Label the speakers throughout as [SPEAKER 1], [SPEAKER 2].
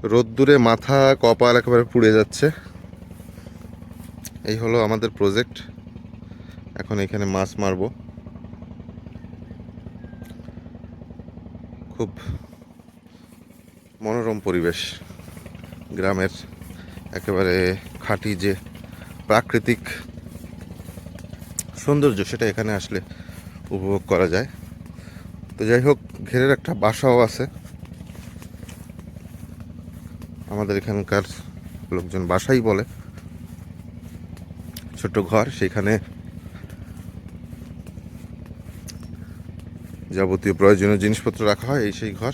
[SPEAKER 1] রোদ্দুরে মাথা কপাল একেবারে পুড়ে যাচ্ছে। এই হলো আমাদের প্রজেক্ট। এখন এখানে মাছ মারবো। খুব মনোরম পরিবেশ, গ্রামের একেবারে খাঁটি যে প্রাকৃতিক সৌন্দর্য সেটা এখানে আসলে উপভোগ করা যায়। তো যাই হোক, ঘেরের একটা বাসাও আছে। আমাদের এখানকার লোকজন বাসাই বলে, ছোট্ট ঘর, সেখানে যাবতীয় প্রয়োজনীয় জিনিসপত্র রাখা হয়, এই সেই ঘর।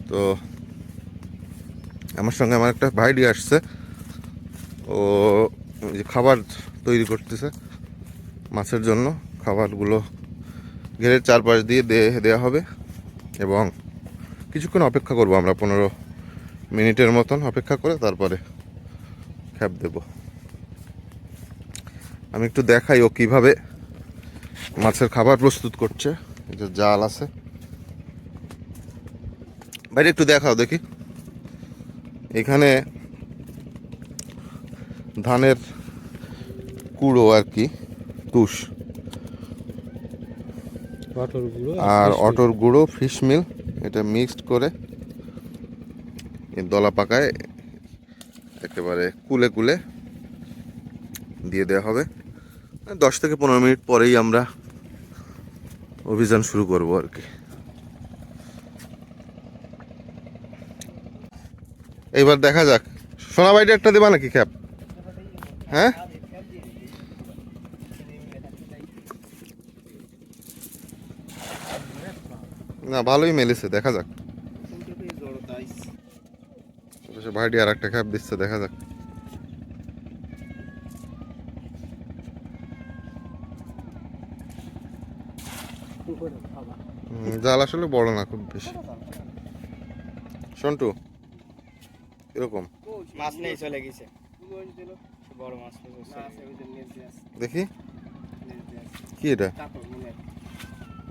[SPEAKER 1] তো আমার সঙ্গে আমার একটা ভাইডি আসছে, ও যে খাবার তৈরি করতেছে মাছের জন্য। খাবারগুলো ঘেরের চারপাশ দিয়ে দেওয়া হবে এবং কিছুক্ষণ অপেক্ষা করব আমরা, 15 মিনিটের মতন অপেক্ষা করে তারপরে খ্যাপ দেব। আমি একটু দেখাই ও কিভাবে মাছের খাবার প্রস্তুত করছে। এই যে জাল আছে, বাইরে একটু দেখাও দেখি। এখানে ধানের কুড়ো আর কি, তুষ আর অটোর গুঁড়ো, ফিশ মিল, এটা মিক্সড করে এই দলা পাকায় একেবারে কুলে কুলে দিয়ে দেওয়া হবে। 10 থেকে 15 মিনিট পরেই আমরা অভিযান শুরু করব আর কি। এইবার দেখা যাক। সোনা বাইডে একটা দেবা নাকি খ্যাপ? হ্যাঁ, না ভালোই মেলেছে, দেখা যাক। ভাইডি আর একটা খ্যাপ দিচ্ছে, দেখা যাক। জাল আসলে বড় না খুব বেশি। সন্টু এরকম
[SPEAKER 2] মাছ নেই, চলে গেছে বড় মাছ।
[SPEAKER 1] দেখি কি এটা?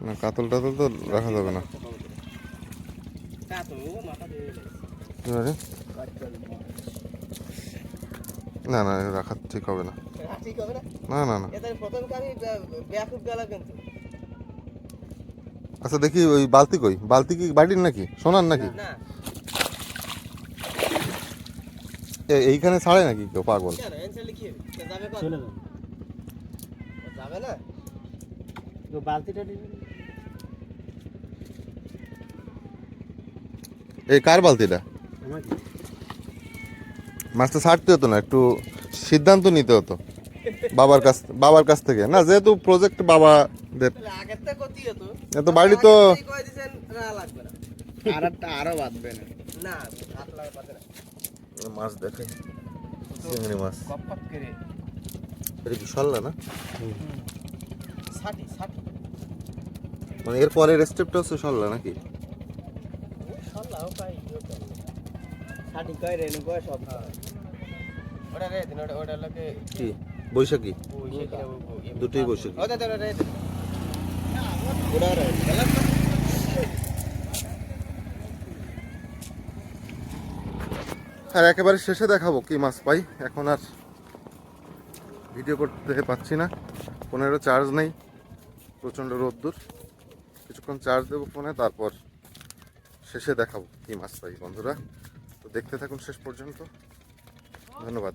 [SPEAKER 1] না, কাতল টাতল তো রাখা যাবে না। না না, রাখা ঠিক হবে না। না না না, আচ্ছা দেখি ওই বালতি কই? বালতি কি বাড়ির নাকি সোনার নাকি? এইখানে ছাড়ে নাকি কেউ? পাগল। এই কার বালতিটা? মাছটা ছাড়তে হতো না, একটু সিদ্ধান্ত নিতে হতো বাবার কাছ থেকে। না, যেহেতু প্রজেক্ট বাবাদের, এত বাড়ি তো
[SPEAKER 2] আরো বাঁধবে না।
[SPEAKER 1] মাছ দেখে, চিংড়ি মাছ। এটা কি সল্লা না? মানে এর পরের স্টেপটা হচ্ছে সল্লা নাকি? কি বৈশাখী? দুটোই বৈশাখী। আর একেবারে শেষে দেখাবো কি মাছ পাই। এখন আর ভিডিও করতে পাচ্ছি না, ফোনেরও চার্জ নেই, প্রচণ্ড রোদ্দুর। কিছুক্ষণ চার্জ দেবো ফোনে, তারপর শেষে দেখাবো কি মাছ পাই বন্ধুরা। তো দেখতে থাকুন শেষ পর্যন্ত। ধন্যবাদ।